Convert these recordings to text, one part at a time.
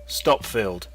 Stop field.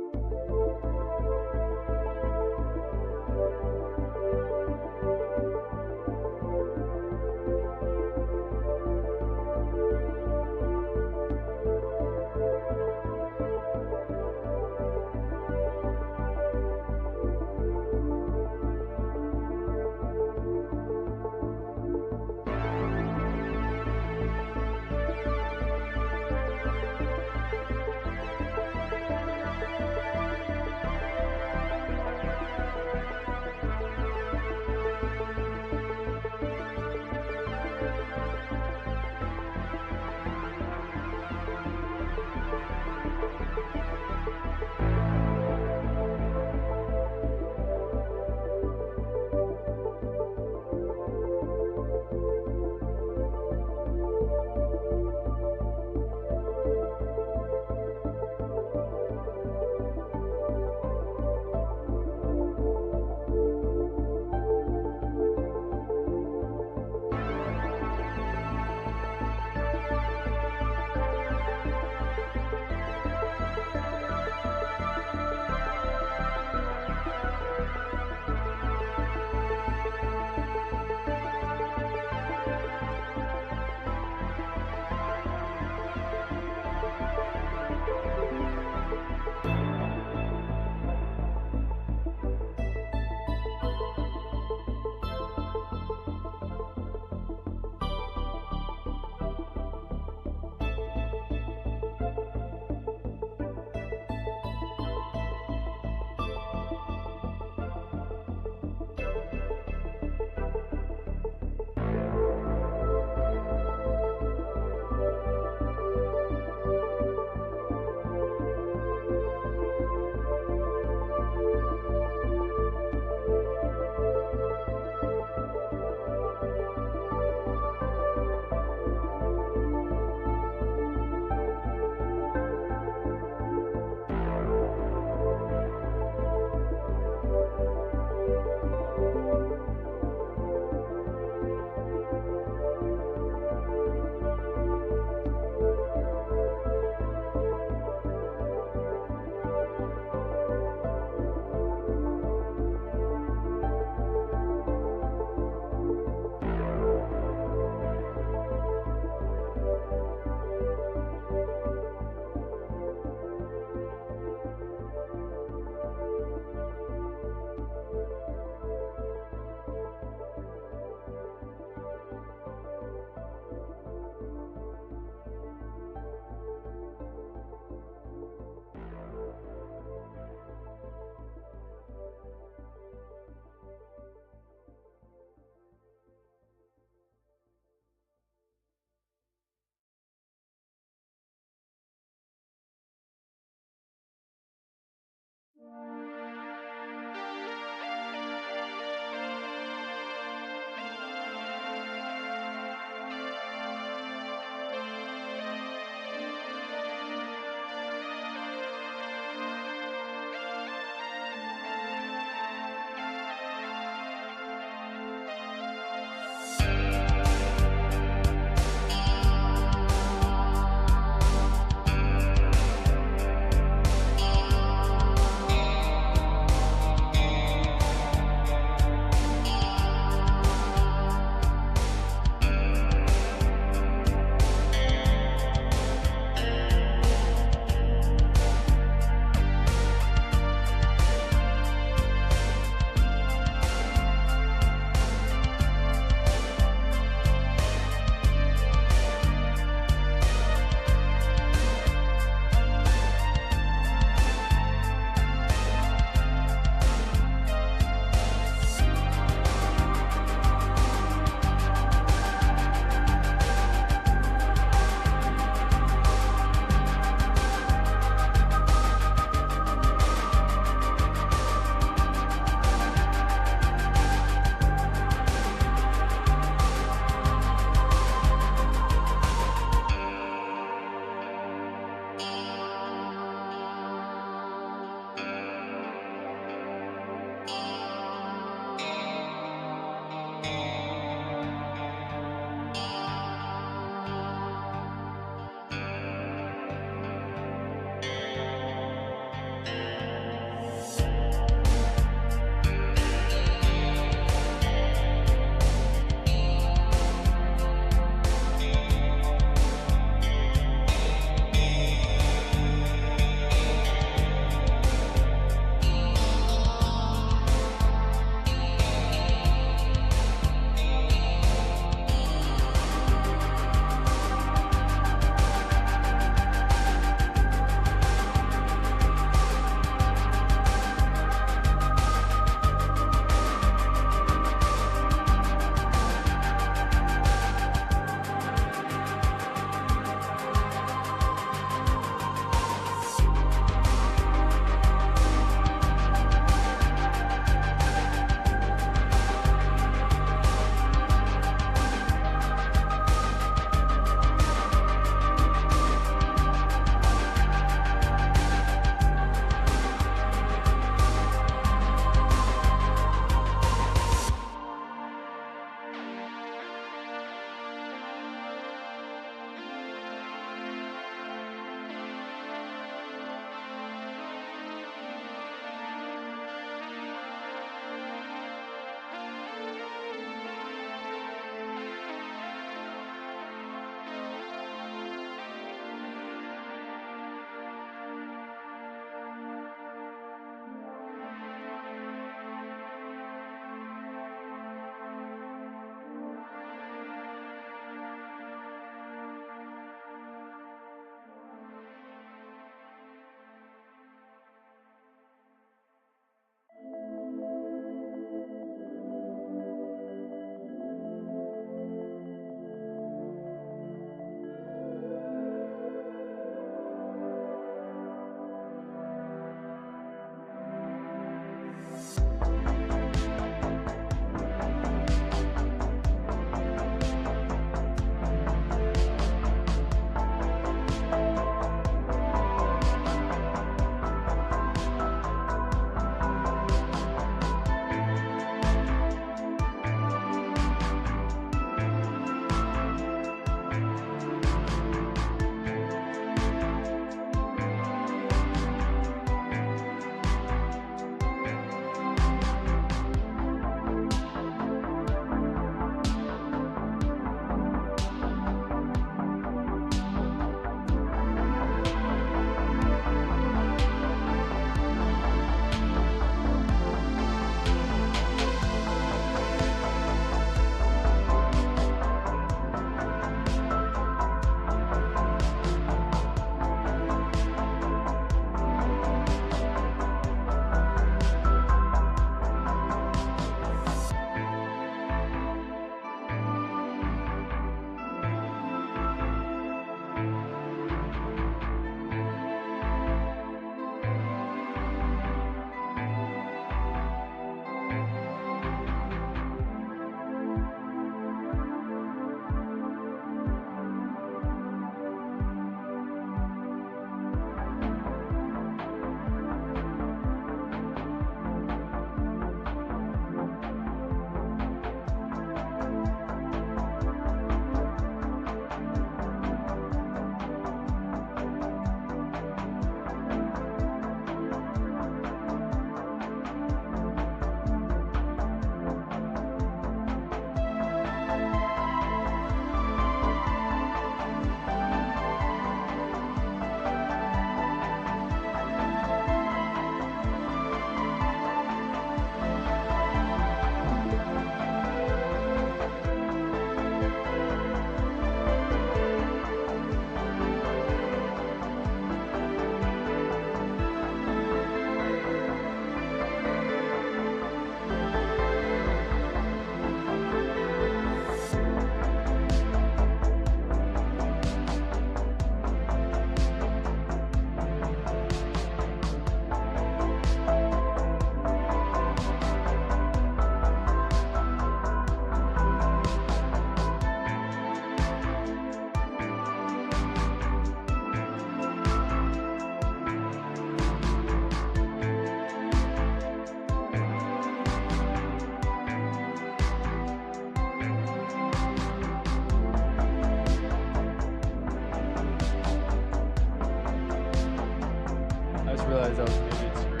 realized I was muted stream.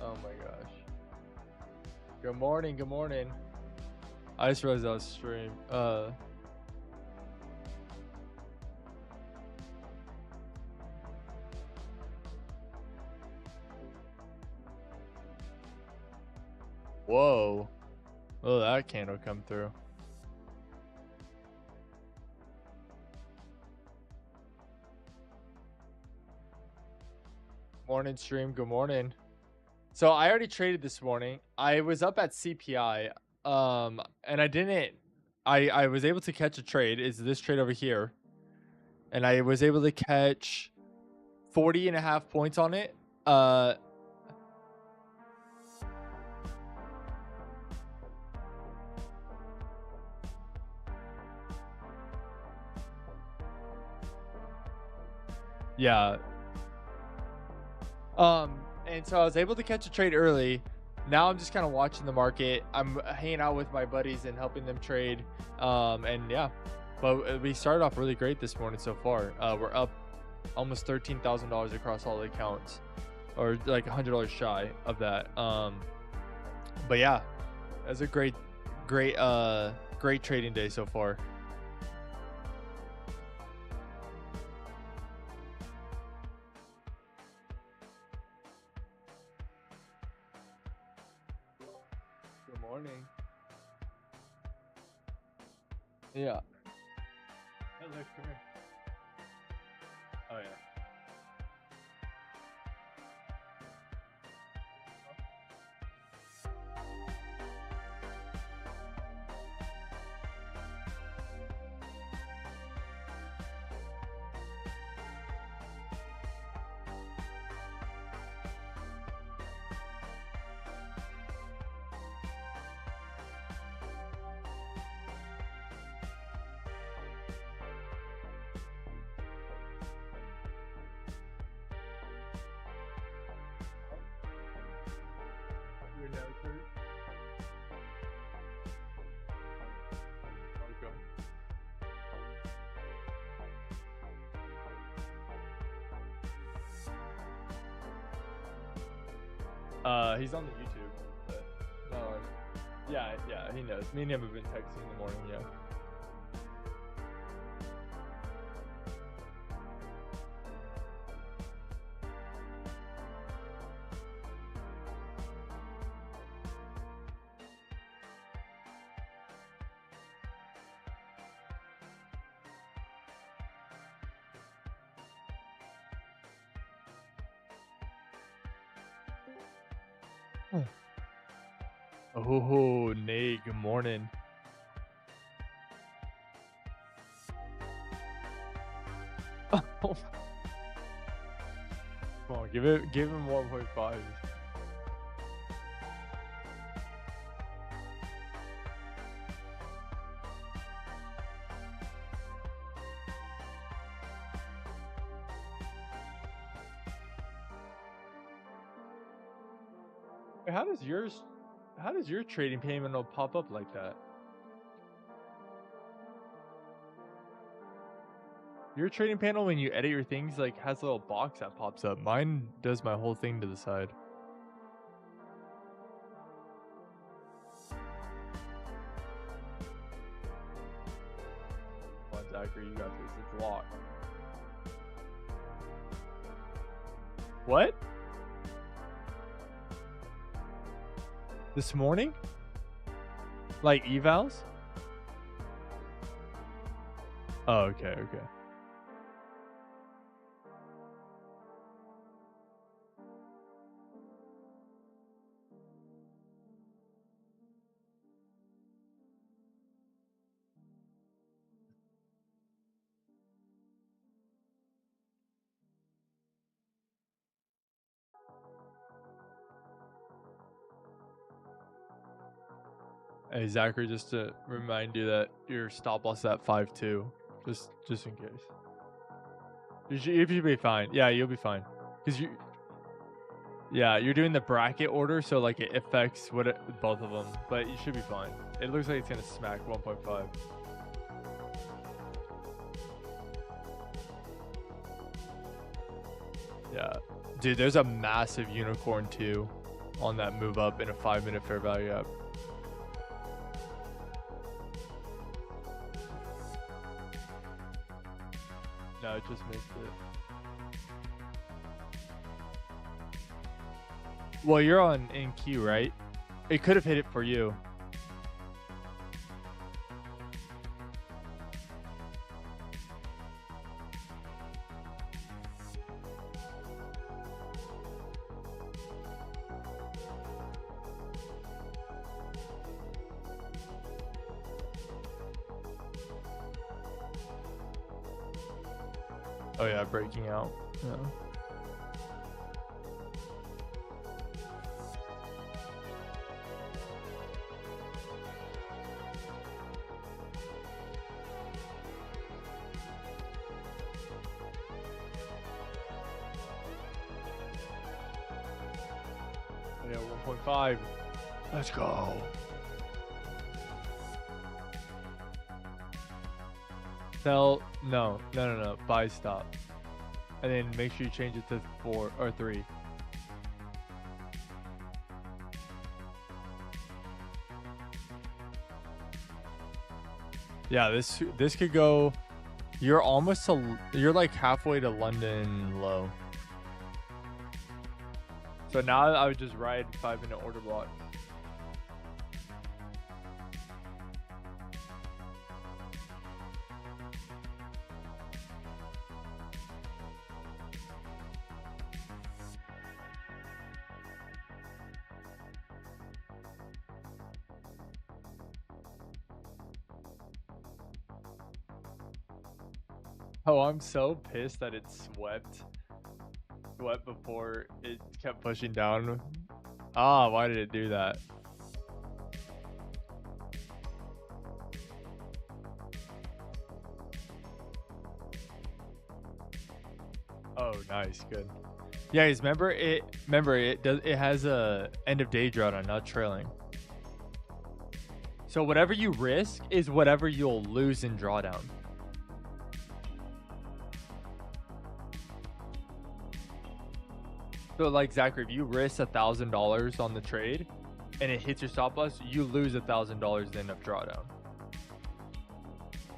Oh my gosh. Good morning, good morning. I just realized I was stream. Whoa. Oh, that candle come through. Morning stream, good morning. So I already traded this morning. I was up at CPI, and I was able to catch a trade. Is this trade over here? And I was able to catch 40.5 points on it. Yeah. And so I was able to catch a trade early. Now I'm just kind of watching the market. I'm hanging out with my buddies and helping them trade. And yeah, but we started off really great this morning so far. We're up almost $13,000 across all the accounts, or like $100 shy of that. But yeah, it's a great trading day so far. Good morning. Yeah. Hello, come here. Oh yeah. He's on the YouTube, but no, yeah, he knows. Me and him have been texting in the morning, yeah. Oh, Nate, good morning. Oh. Come on, give him 1.5. How does your trading payment pop up like that? Your trading panel, when you edit your things, like has a little box that pops up. Mine does my whole thing to the side. Come on, Zachary, you got this. It's locked. What? This morning? Like evals? Oh, okay. Hey, Zachary, just to remind you that your stop loss is at 5.2, just in case. You should be fine. Yeah, you'll be fine. Because you're doing the bracket order, so like it affects both of them, but you should be fine. It looks like it's gonna smack 1.5. Yeah, dude, there's a massive unicorn too on that move up in a 5-minute fair value gap. No, it just missed it. Well, you're on in queue, right? It could have hit it for you. Oh yeah, breaking out. Yeah. Yeah, 1.5. Let's go. Sell. No. Buy stop. And then make sure you change it to 4 or 3. Yeah, this could go. You're almost to. You're like halfway to London low. So now I would just ride 5-minute order block. Oh, I'm so pissed that it swept before it kept pushing down. Ah, why did it do that? Oh, nice, good. Yeah, guys, remember it has a end of day drawdown, not trailing. So whatever you risk is whatever you'll lose in drawdown. So like Zachary, if you risk $1,000 on the trade and it hits your stop loss, you lose $1,000 then of drawdown.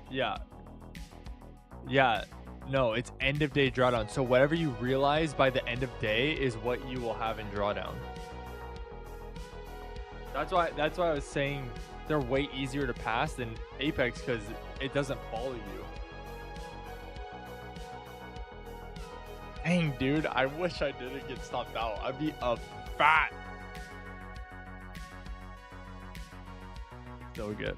Yeah. Yeah. No, it's end of day drawdown. So whatever you realize by the end of day is what you will have in drawdown. That's why I was saying they're way easier to pass than Apex because it doesn't follow you. Dang, dude, I wish I didn't get stopped out. I'd be a fat. So good.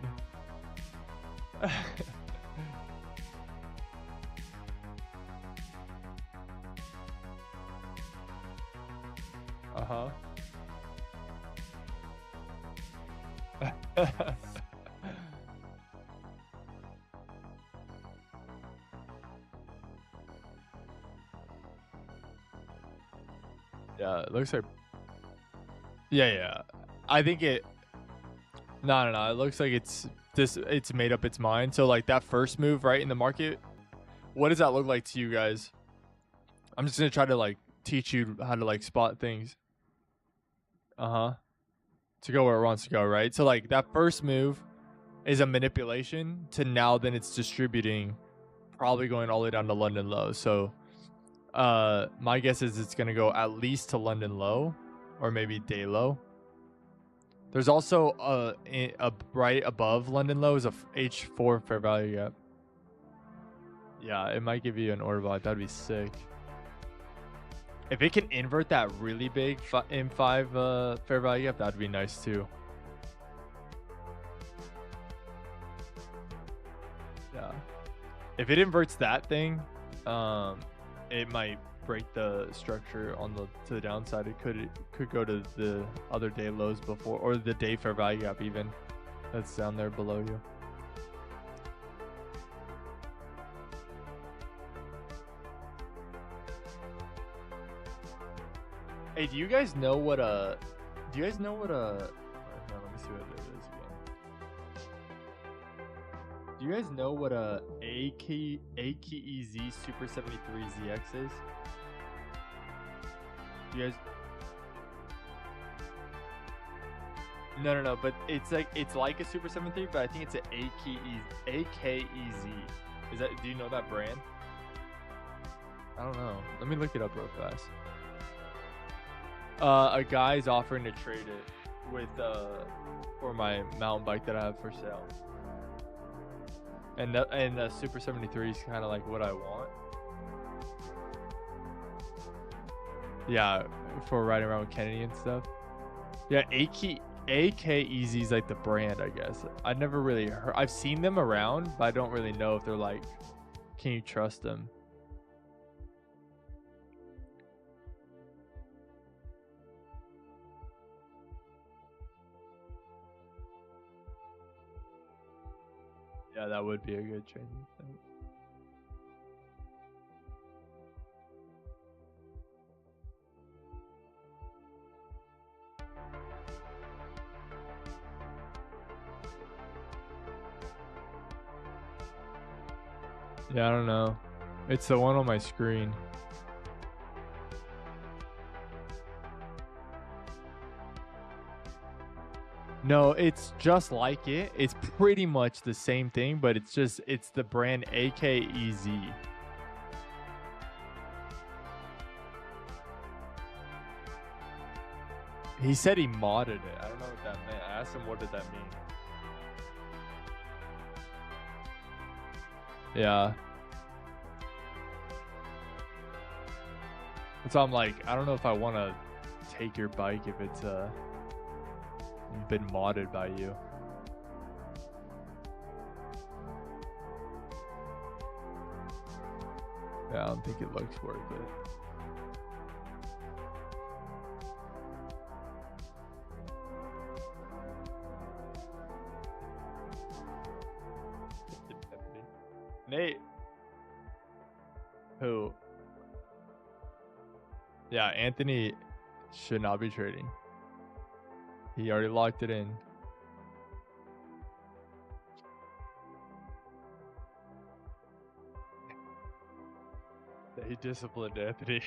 Uh-huh. Yeah, it looks like. Yeah. I think it. No. It looks like it's made up its mind. So like that first move right in the market, what does that look like to you guys? I'm just gonna try to like teach you how to like spot things. To go where it wants to go, right? So like that first move is a manipulation to now then it's distributing, probably going all the way down to London low. So my guess is it's gonna go at least to London low or maybe day low. There's also a right above London low is a H4 fair value gap. Yeah, it might give you an order block. That'd be sick. If it can invert that really big M5 fair value gap, that'd be nice too. Yeah. If it inverts that thing, it might break the structure on to the downside. It could go to the other day lows before, or the day fair value gap even. That's down there below you. Hey, do you guys know what let me see what it is again. Do you guys know what AKEZ Super 73ZX is? You guys? No. But it's like a Super 73, but I think it's an AKEZ. Is that? Do you know that brand? I don't know. Let me look it up real fast. A guy's offering to trade it with for my mountain bike that I have for sale. And the Super 73 is kind of like what I want. Yeah, for riding around with Kennedy and stuff. Yeah, AKEZ is like the brand, I guess. I never really heard. I've seen them around, but I don't really know if they're like, can you trust them? Yeah, that would be a good training thing. Yeah, I don't know. It's the one on my screen. No, it's just like it. It's pretty much the same thing, but it's the brand AKEZ. He said he modded it. I don't know what that meant. I asked him, what did that mean? Yeah. So I'm like, I don't know if I want to take your bike if it's been modded by you. Yeah, I don't think it looks worth it. Nate. Who? Yeah, Anthony should not be trading. He already locked it in. He disciplined Anthony.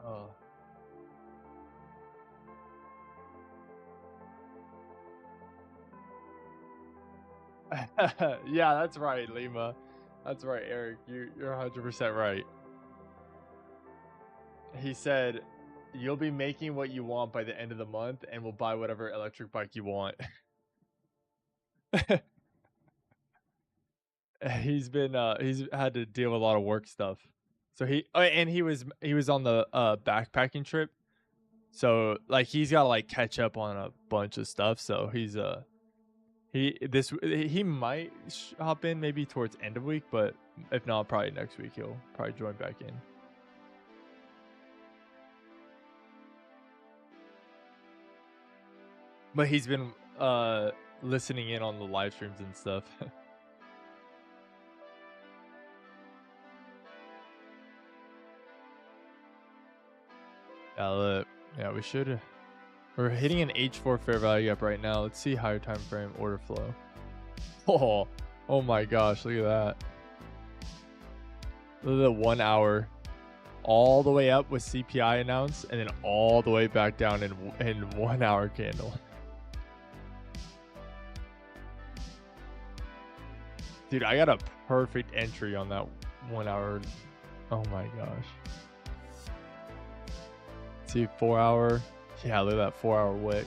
Oh. Yeah, that's right, Lima. That's right, Eric. You're 100% right. He said, "You'll be making what you want by the end of the month, and we'll buy whatever electric bike you want." He's had to deal with a lot of work stuff. So he was on the backpacking trip. So like he's got to like catch up on a bunch of stuff. So he might hop in maybe towards end of week, but if not, probably next week he'll probably join back in. But he's been listening in on the live streams and stuff. Yeah, we should. We're hitting an H4 fair value gap right now. Let's see higher time frame order flow. Oh my gosh, look at that. Look at the 1 hour, all the way up with CPI announced, and then all the way back down in 1 hour candle. Dude, I got a perfect entry on that 1 hour. Oh my gosh. See, 4 hour. Yeah, look at that 4 hour wick.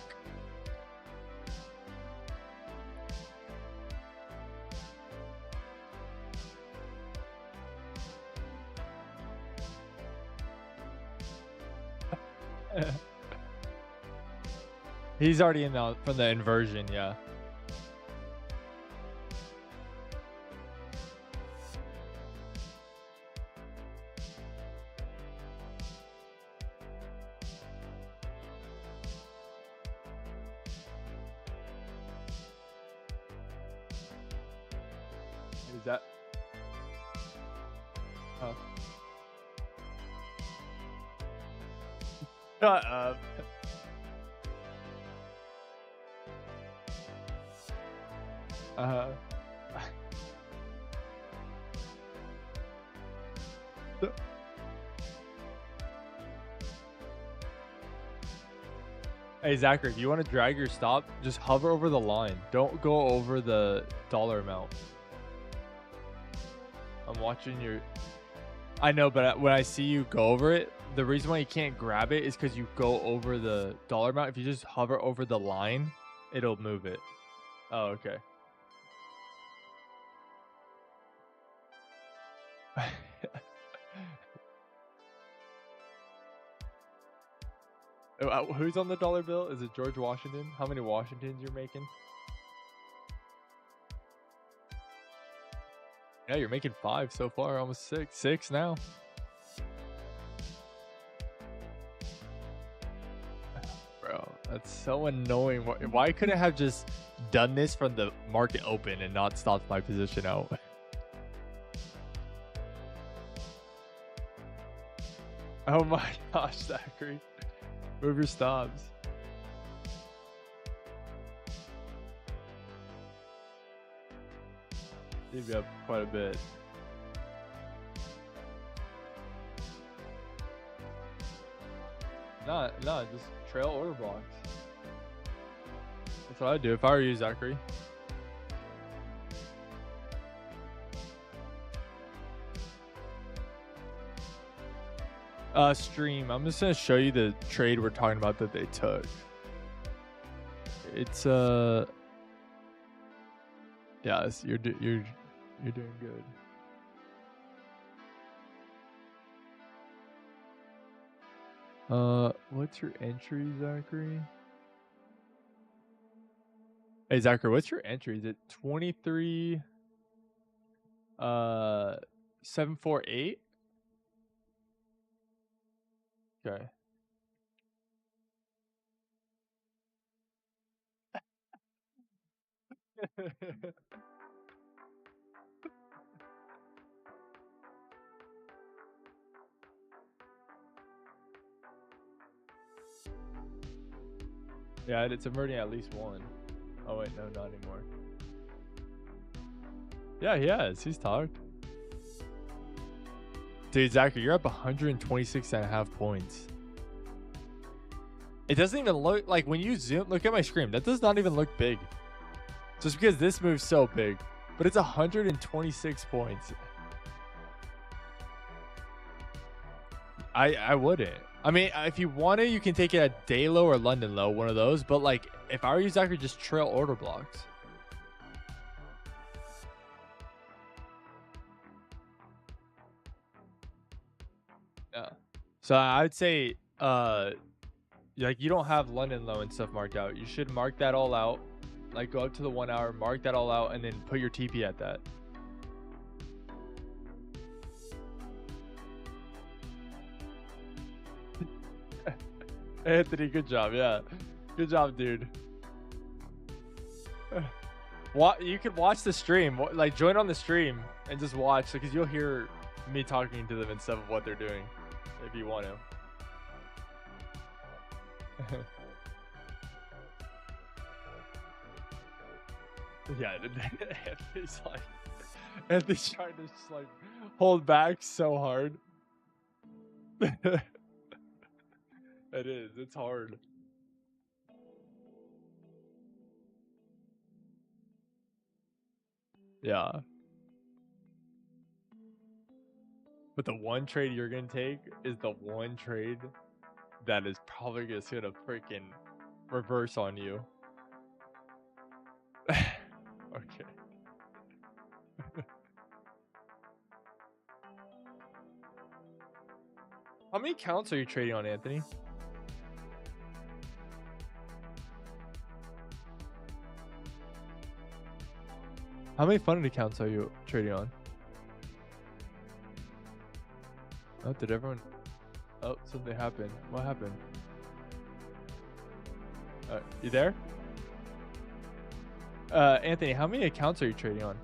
He's already in from the inversion, yeah. Is that? Oh. Shut up. Hey, Zachary, if you want to drag your stop, just hover over the line. Don't go over the dollar amount. I'm watching your... I know, but when I see you go over it, the reason why you can't grab it is because you go over the dollar amount. If you just hover over the line, it'll move it. Oh, okay. Who's on the dollar bill? Is it George Washington? How many Washingtons you're making? Yeah, you're making 5 so far, almost 6. 6 now. Bro, that's so annoying. Why couldn't I have just done this from the market open and not stopped my position out? Oh my gosh, Zachary. Move your stops. You'd be up quite a bit. No, just trail order blocks. That's what I'd do if I were you, Zachary. Stream. I'm just gonna show you the trade we're talking about that they took. It's yeah, you're doing good. What's your entry, Zachary? Hey, Zachary, what's your entry? Is it 23 748? Okay. Yeah, it's emerging at least one. Oh wait, no, not anymore. Yeah, he has. He's talked. Dude, Zachary, you're up 126.5 points. It doesn't even look like when you zoom. Look at my screen. That does not even look big. Just because this move's so big, but it's 126 points. I wouldn't. I mean, if you want to, you can take it at day low or London low, one of those. But like, if I were you, Zachary, just trail order blocks. Yeah. So I'd say, like you don't have London low and stuff marked out. You should mark that all out. Like go up to the 1 hour, mark that all out, and then put your TP at that. Anthony, good job. Yeah, good job, dude. What you can watch the stream, like join on the stream and just watch, because you'll hear me talking to them and stuff of what they're doing, if you want to. Yeah, Anthony's like, Anthony's trying to just like hold back so hard. It is. It's hard. Yeah. But the one trade you're gonna take is the one trade that is probably just gonna freaking reverse on you. Okay. How many counts are you trading on, Anthony? How many funded accounts are you trading on? Oh, did everyone... Oh, something happened. What happened? You there? Anthony, how many accounts are you trading on?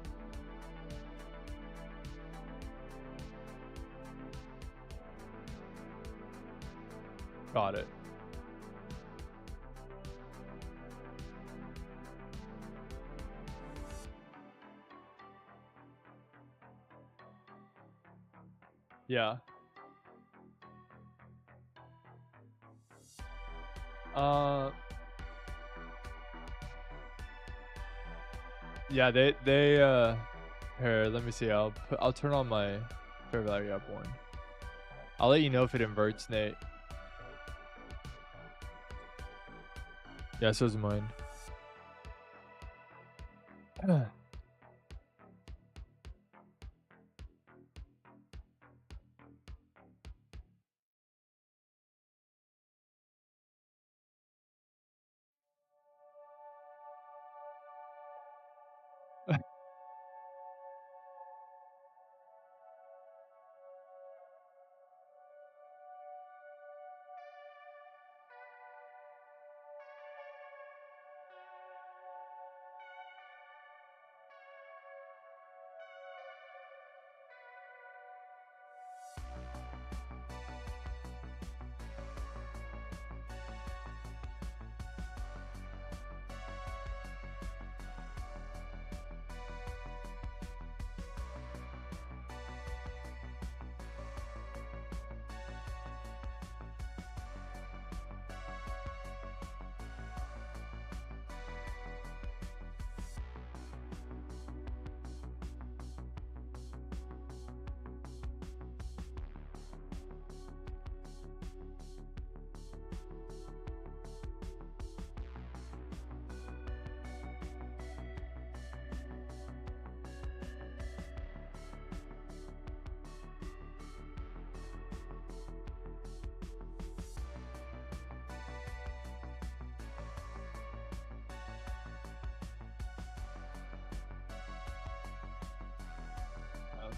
Got it. Yeah. Uh. Yeah. They. Here, let me see. I'll turn on my fair value up one. I'll let you know if it inverts, Nate. Yeah, so is mine.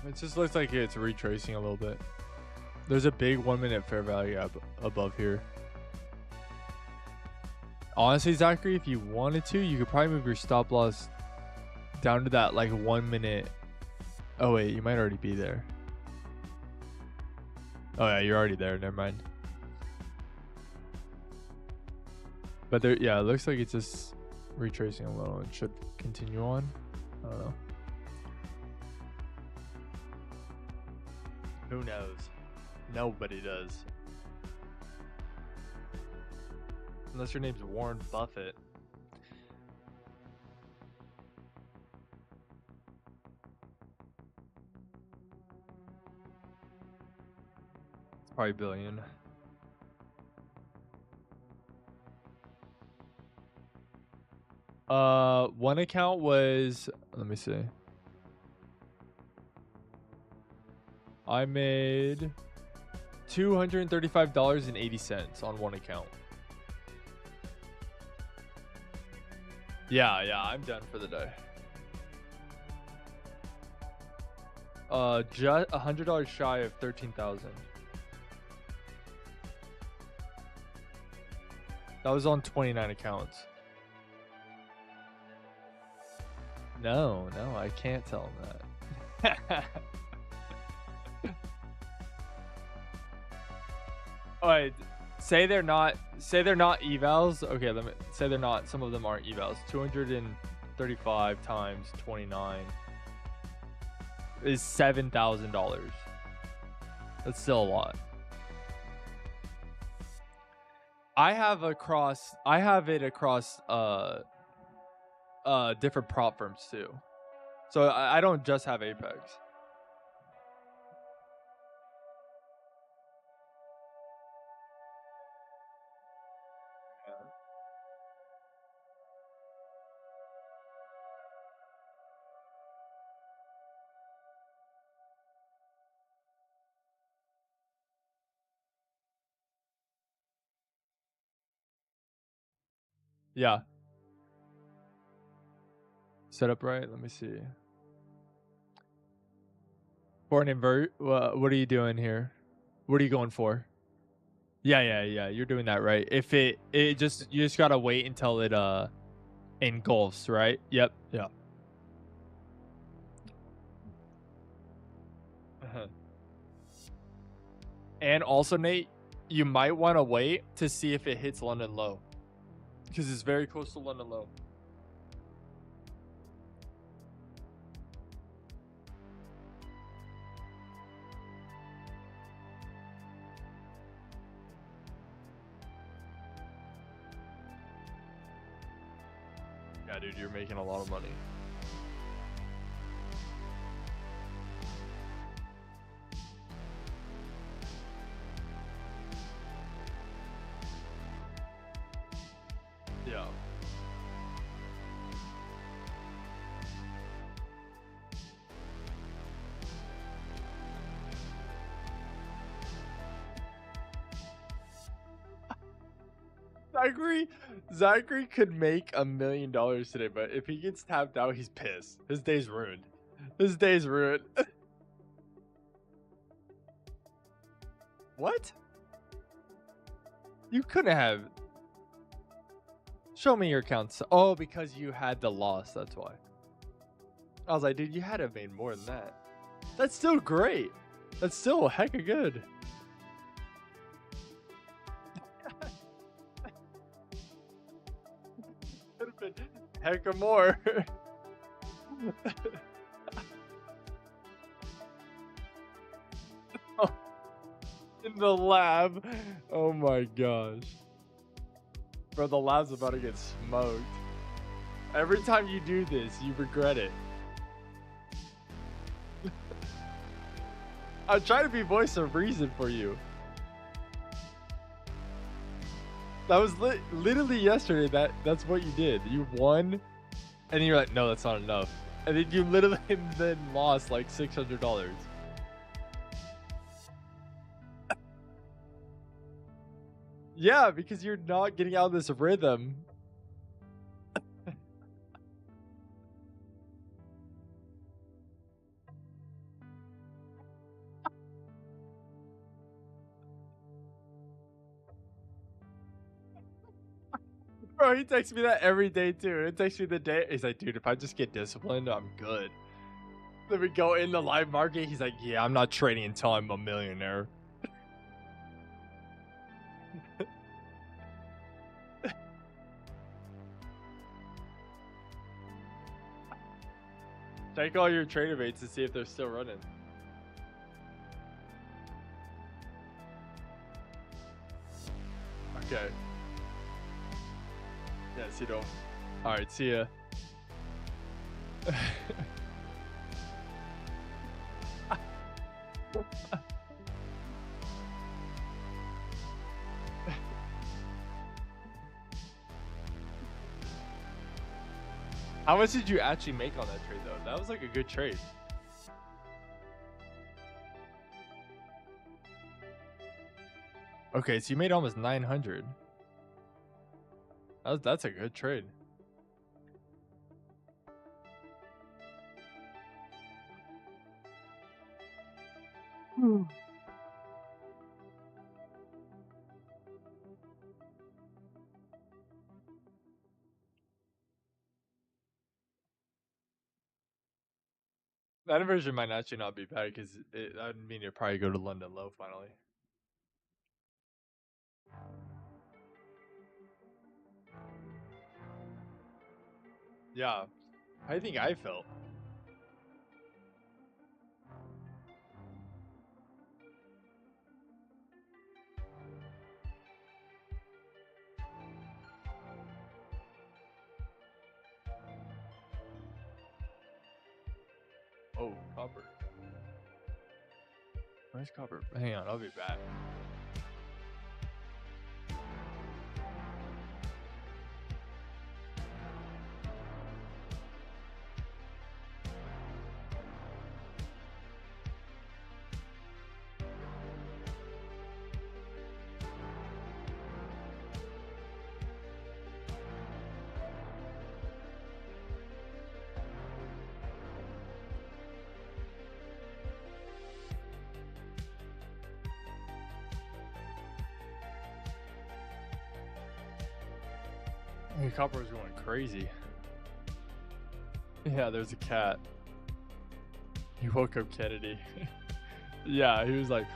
It just looks like it's retracing a little bit. There's a big 1 minute fair value up above here. Honestly, Zachary, if you wanted to, you could probably move your stop loss down to that like 1 minute. Oh wait, you might already be there. Oh yeah, you're already there. Never mind. But there, yeah, it looks like it's just retracing a little. It should continue on. I don't know. Who knows? Nobody does. Unless your name's Warren Buffett. It's probably $1 billion. One account was, let me see. I made $235.80 on one account. Yeah, I'm done for the day. Just $100 shy of 13,000. That was on 29 accounts. No, I can't tell him that. Alright, say they're not evals. Okay, let me say they're not. Some of them aren't evals. 235 times 29 is $7,000. That's still a lot. I have it across different prop firms too. So I don't just have Apex. Yeah. Set up right. Let me see. For an invert, what are you doing here? What are you going for? Yeah. You're doing that right. If you just gotta wait until it engulfs, right? Yep. Yeah. And also, Nate, you might want to wait to see if it hits London low, because it's very close to London low. Yeah, dude, you're making a lot of money. Yeah. Zachary could make $1 million today, but if he gets tapped out, he's pissed. His day's ruined. His day's ruined. What? You couldn't have. Show me your accounts. Oh, because you had the loss. That's why. I was like, dude, you had to have made more than that. That's still great. That's still hecka good. Could have been hecka more. In the lab. Oh my gosh. Bro, the lab's about to get smoked. Every time you do this, you regret it. I'm trying to be voice of reason for you. That was literally yesterday. That's what you did. You won, and then you're like, no, that's not enough. And then you literally then lost like $600. Yeah, because you're not getting out of this rhythm. Bro, he texts me that every day too. It texts me the day. He's like, dude, if I just get disciplined, I'm good. Then we go in the live market. He's like, yeah, I'm not trading until I'm a millionaire. Check all your trader baits to see if they're still running. Okay. Yes, you don't. Alright, see ya. How much did you actually make on that trade, though? That was like a good trade. Okay, so you made almost 900. That's a good trade. That inversion might actually not be bad because that would mean you'd probably go to London low finally. Yeah, I think I felt. Oh, copper. Where's copper? Hang on, I'll be back. Hey, copper was going crazy. Yeah, there's a cat. He woke up Kennedy. Yeah, he was like,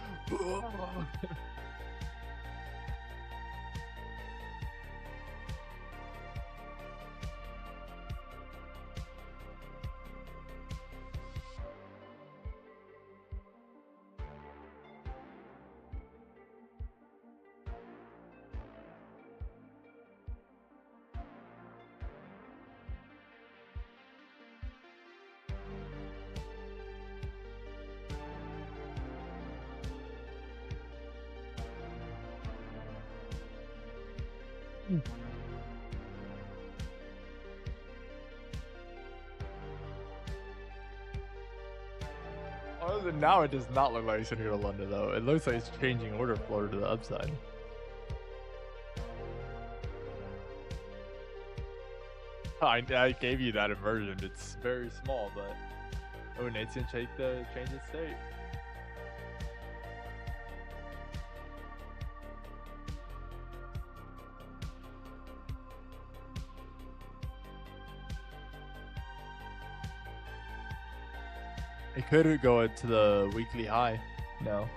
Other than now, it does not look like it's gonna go to London though. It looks like it's changing order flow to the upside. I gave you that inversion. It's very small, but oh, Nate's gonna change its state. It could go to the weekly high. No.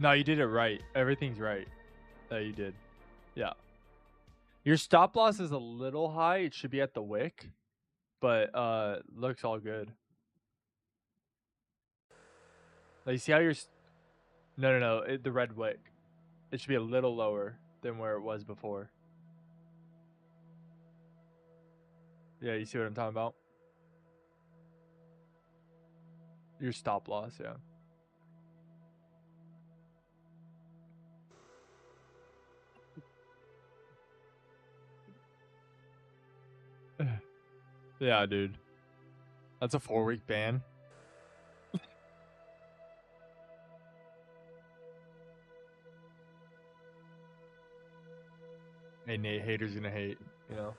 No, you did it right. Everything's right that you did. Yeah. Your stop loss is a little high. It should be at the wick, but looks all good. Like, you see how you're... No. The red wick. It should be a little lower than where it was before. Yeah, you see what I'm talking about? Your stop loss, yeah. Yeah, dude. That's a 4-week ban. Hey, Nate, haters gonna hate, you know?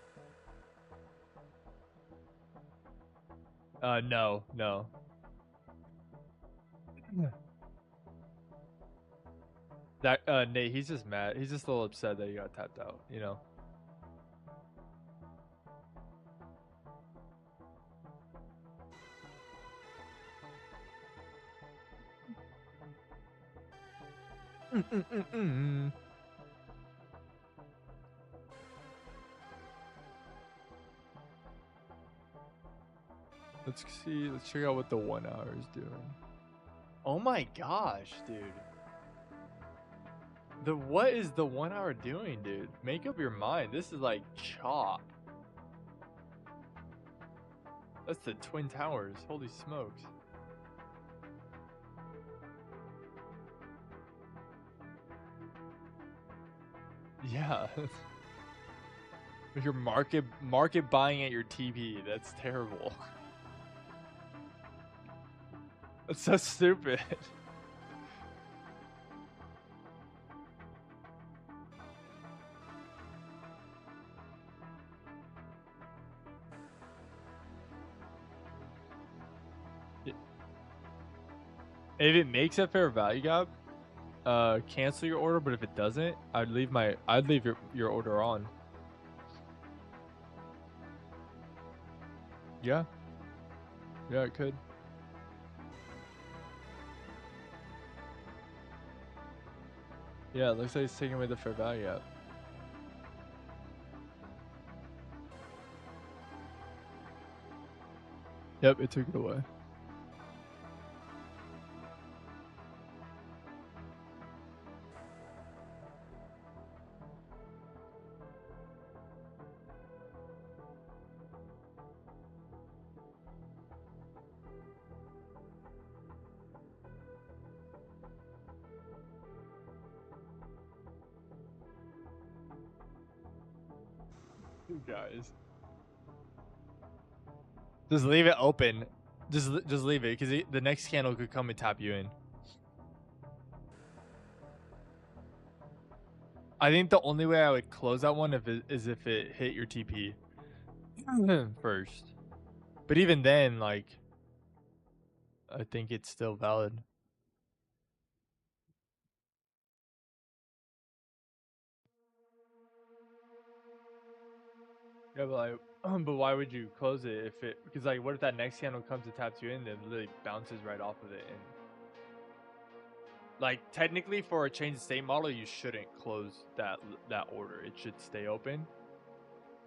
No. That Nate, he's just mad. He's just a little upset that he got tapped out, you know? Let's see. Let's check out what the 1 hour is doing. Oh my gosh, dude. What is the 1 hour doing, dude? Make up your mind. This is like chop. That's the Twin Towers. Holy smokes. Yeah. If you're market buying at your TP, that's terrible. That's so stupid. If it makes a fair value gap, cancel your order. But if it doesn't, I'd leave your order on. Yeah, it could. Yeah, it looks like it's taking away the fair value gap. Yep, it took it away. You guys. Just leave it open. Just leave it, because the next candle could come and tap you in. I think the only way I would close that one is if it hit your TP first. But even then, like, I think it's still valid. Yeah, but like, but why would you close it if it? Because like, what if that next candle comes and taps you in, then literally bounces right off of it, and like technically for a change of state model, you shouldn't close that order. It should stay open.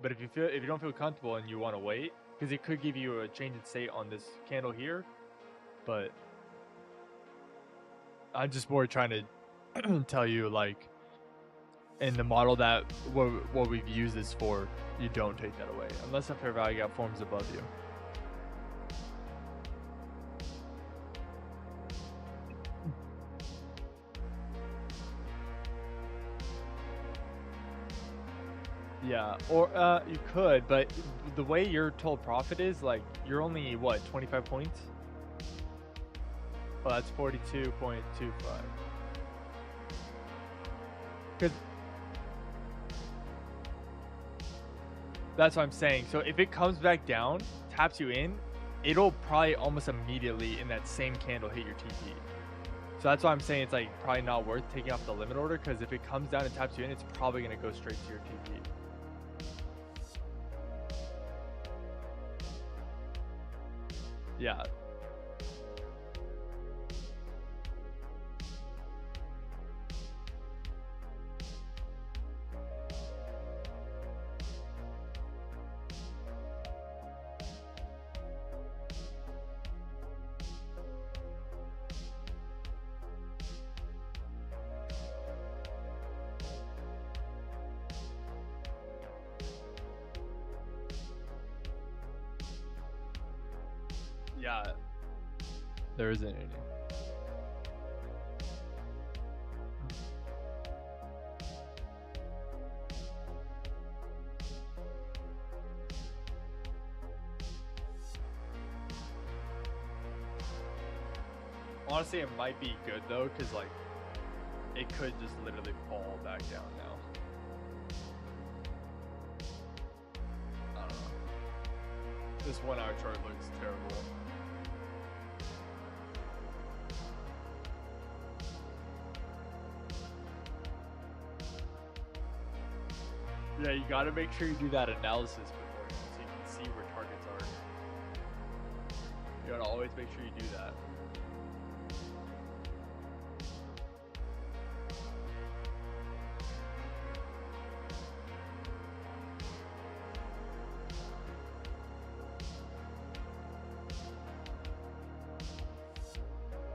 But if you don't feel comfortable and you want to wait, because it could give you a change in state on this candle here, but I'm just more trying to tell you like in the model that what we've used this for, you don't take that away unless a fair value gap forms above you. Yeah, or you could, but the way your total profit is, like, you're only, what, 25 points? Oh, that's 42.25. Because that's what I'm saying. So if it comes back down, taps you in, it'll probably almost immediately in that same candle hit your TP. So that's why I'm saying it's like probably not worth taking off the limit order, because if it comes down and taps you in, it's probably going to go straight to your TP. Yeah. Yeah. There isn't any. Honestly, it might be good though, because like it could just literally fall back down now. I don't know. This 1 hour chart looks terrible. Yeah, you gotta make sure you do that analysis before, so you can see where targets are. You gotta always make sure you do that.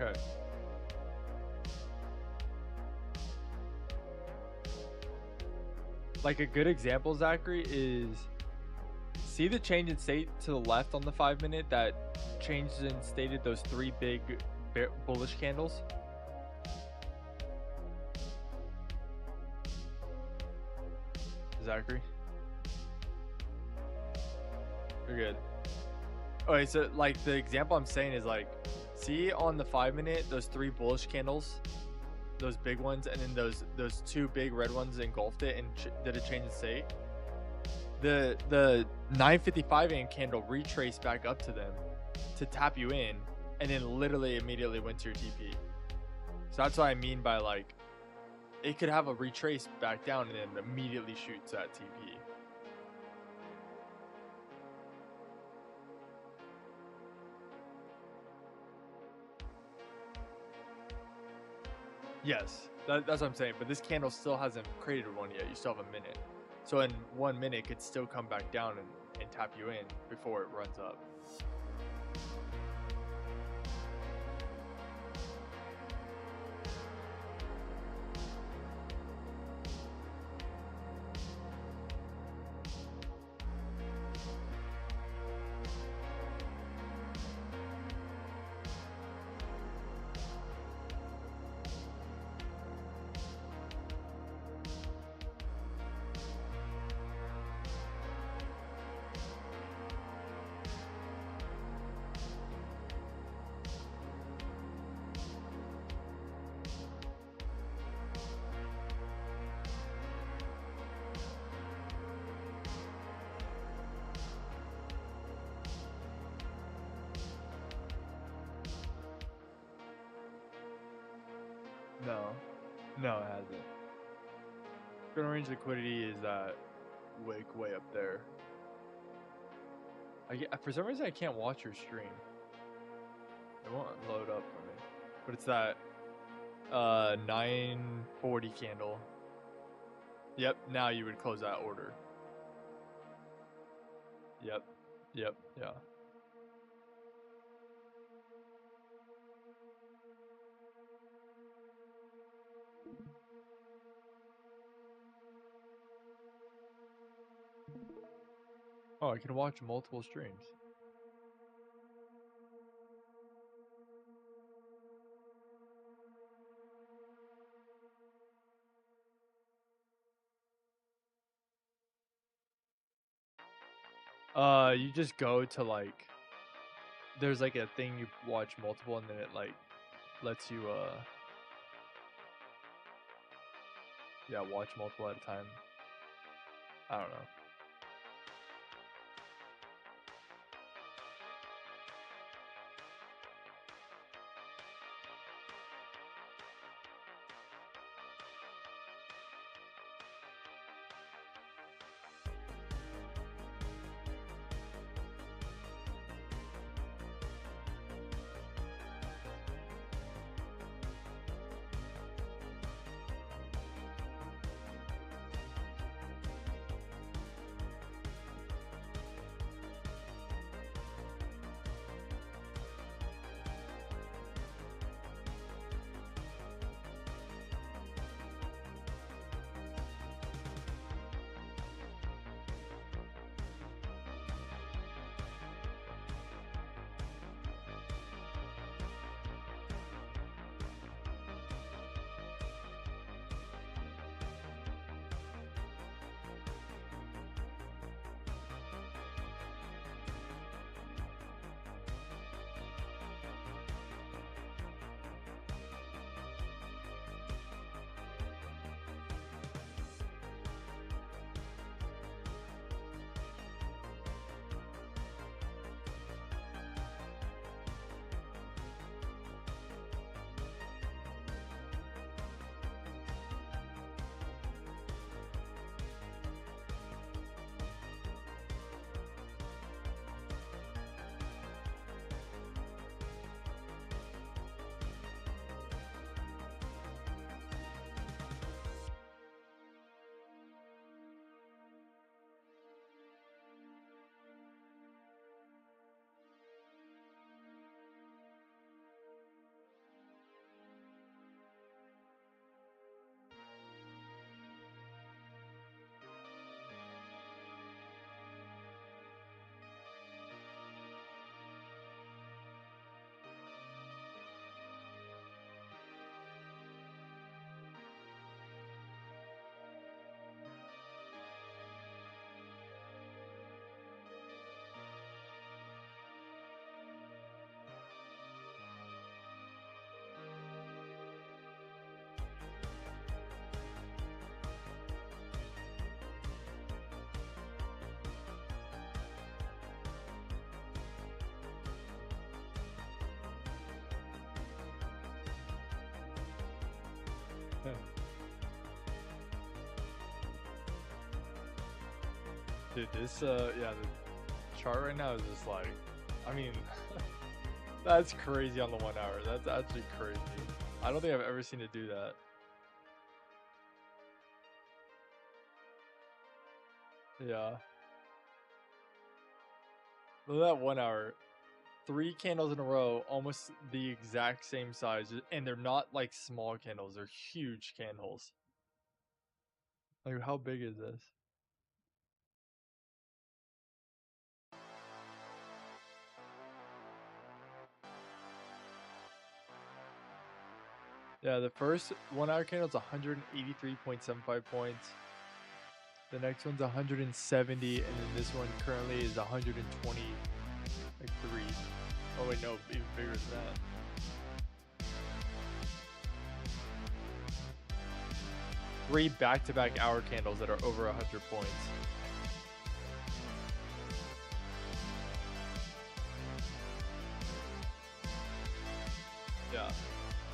Okay. Like a good example, Zachary, is see the change in state to the left on the 5 minute that changed and stated those 3 big bullish candles. Zachary, you're good. Okay, so like the example I'm saying is like, see on the 5 minute those 3 bullish candles, those big ones, and then those 2 big red ones engulfed it and did a change in state. The 9:55 AM candle retraced back up to them to tap you in, and then literally immediately went to your TP. So that's what I mean by like, it could have a retrace back down and then immediately shoot to that TP. Yes, that's what I'm saying. But this candle still hasn't created one yet. You still have a minute. So in 1 minute, it could still come back down and tap you in before it runs up. No, no, it hasn't. Current range liquidity is way up there. For some reason I can't watch your stream. It won't load up for me. But it's that 940 candle. Yep, now you would close that order. Yep, yeah. Oh, I can watch multiple streams. You just go to like, there's like a thing you watch multiple, and then it like lets you yeah, watch multiple at a time. I don't know. Dude, this yeah, the chart right now is just like, I mean, that's crazy on the 1 hour. That's actually crazy. I don't think I've ever seen it do that. Yeah. Look at that 1 hour. 3 candles in a row, almost the exact same size, and they're not like small candles, they're huge candles. Like, how big is this? Yeah, the first 1 hour candle is 183.75 points. The next one's 170, and then this one currently is 123. Oh wait, no, even bigger than that. 3 back-to-back hour candles that are over 100 points. Yeah.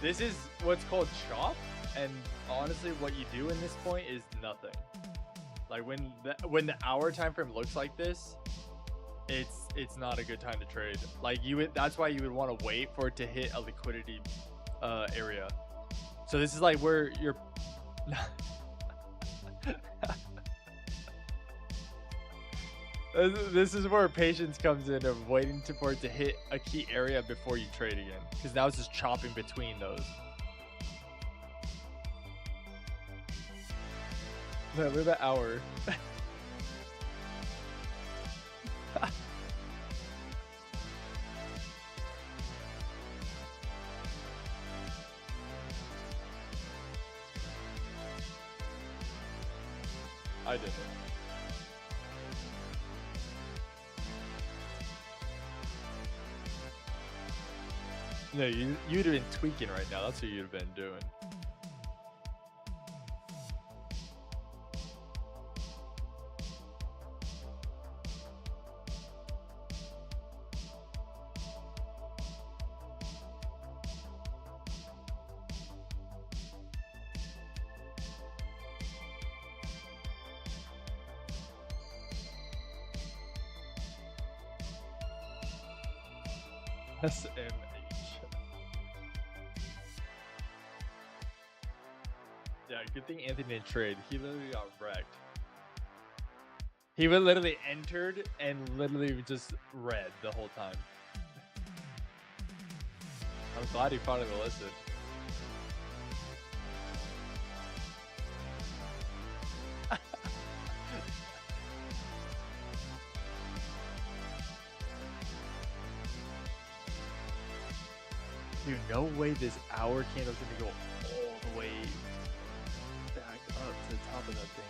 This is what's called chop, and honestly, what you do in this point is nothing. Like when the hour time frame looks like this, it's not a good time to trade. Like that's why you would want to wait for it to hit a liquidity area. So this is like where you're. This is where patience comes in, of waiting for it to hit a key area before you trade again, because now it's just chopping between those. Look at the hour. I didn't. No, you'd have been tweaking right now. That's what you'd have been doing. SMH. Yeah, good thing Anthony didn't trade. He literally got wrecked. He would literally entered and literally just read the whole time. I'm glad he finally listened. Dude, no way this hour candle's gonna go all the way back up to the top of that thing.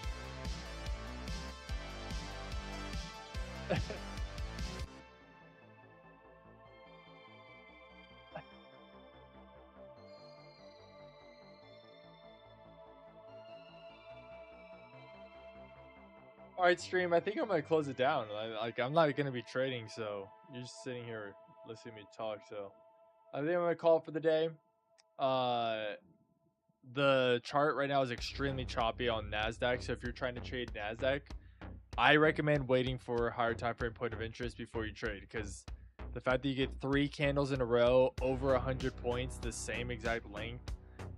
All right, stream. I think I'm gonna close it down. I'm not gonna be trading, so you're just sitting here listening to me talk. So I think I'm gonna call it for the day. The chart right now is extremely choppy on NASDAQ. So if you're trying to trade NASDAQ, I recommend waiting for a higher time frame point of interest before you trade, because the fact that you get 3 candles in a row over 100 points, the same exact length,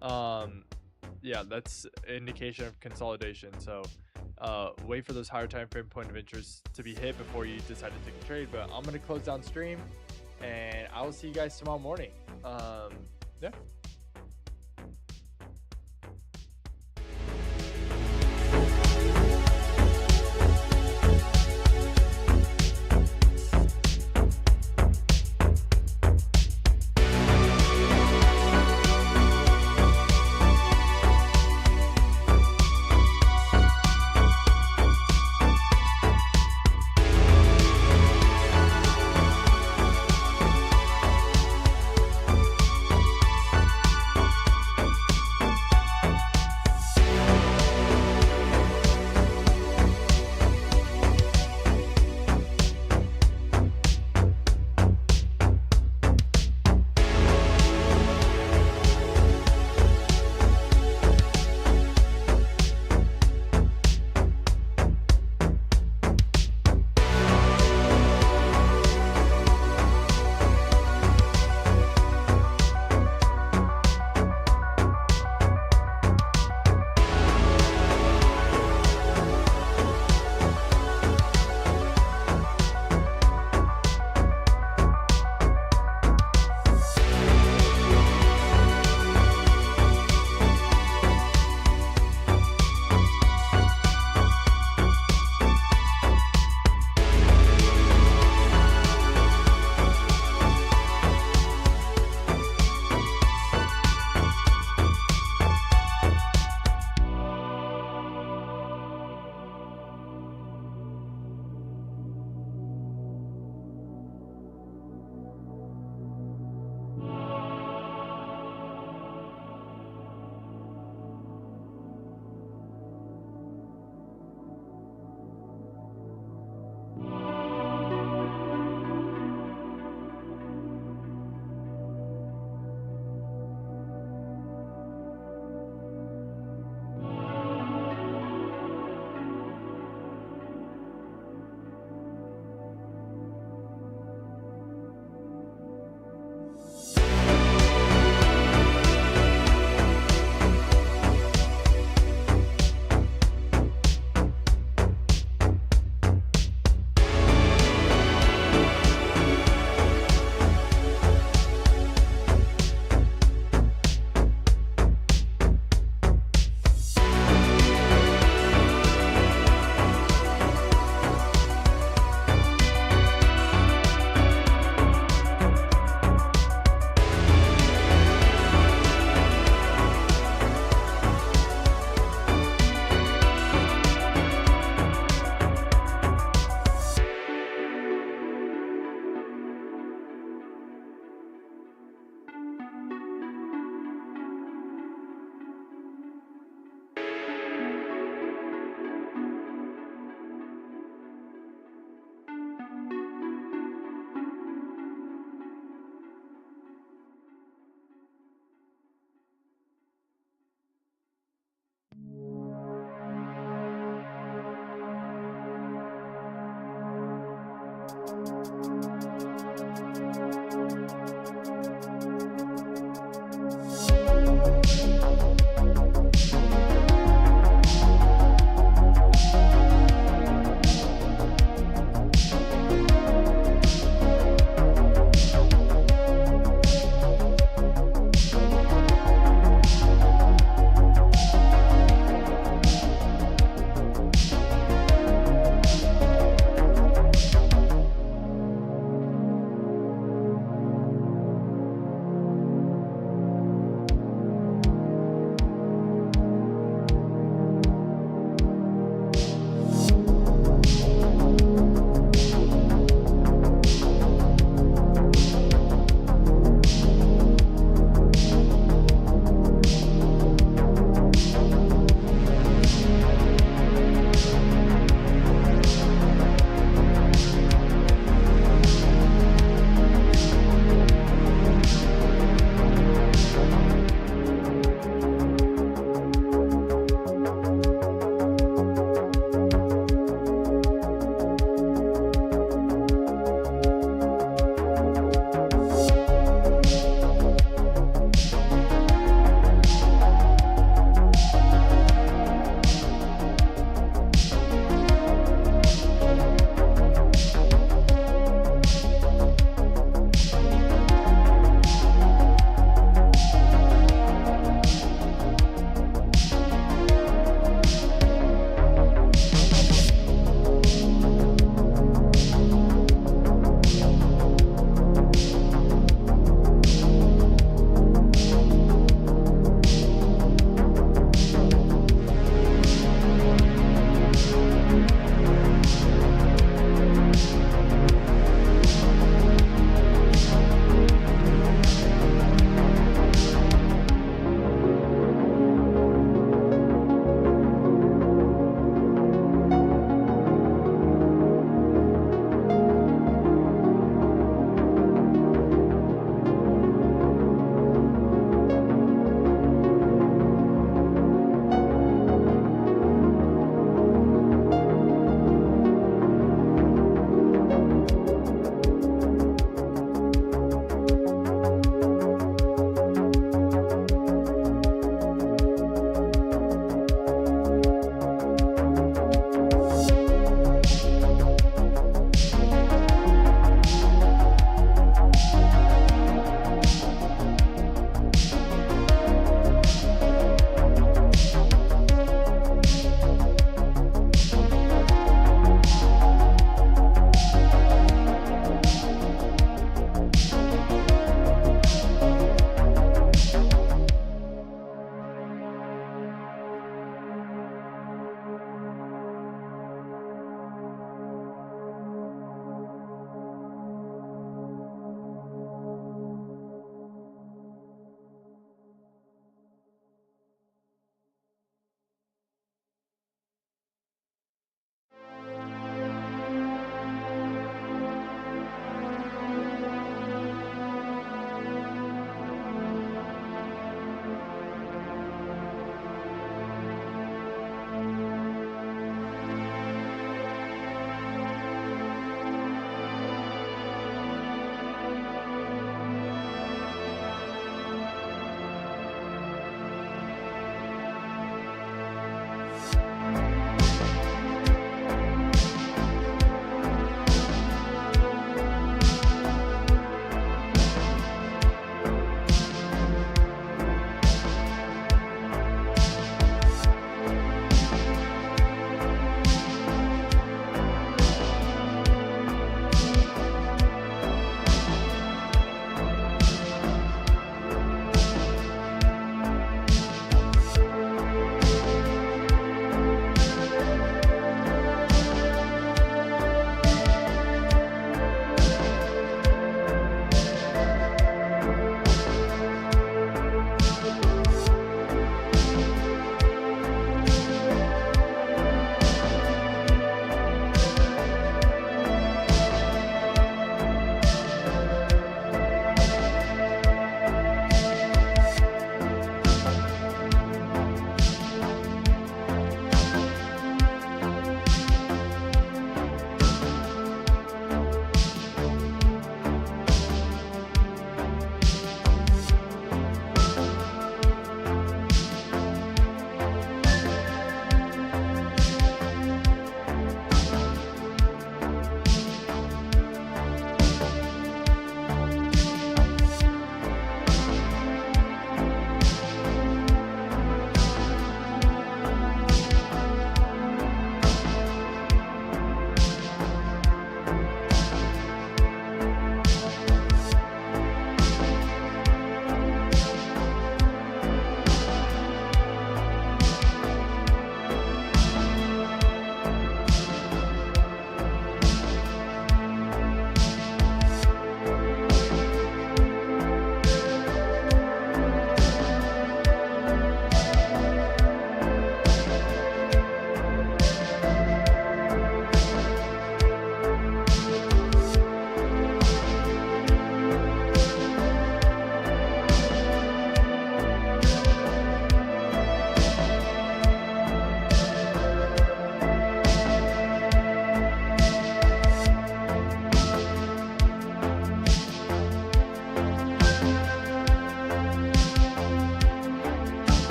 yeah, that's an indication of consolidation. So wait for those higher time frame point of interest to be hit before you decide to take a trade. But I'm gonna close down stream, and I will see you guys tomorrow morning. Yeah.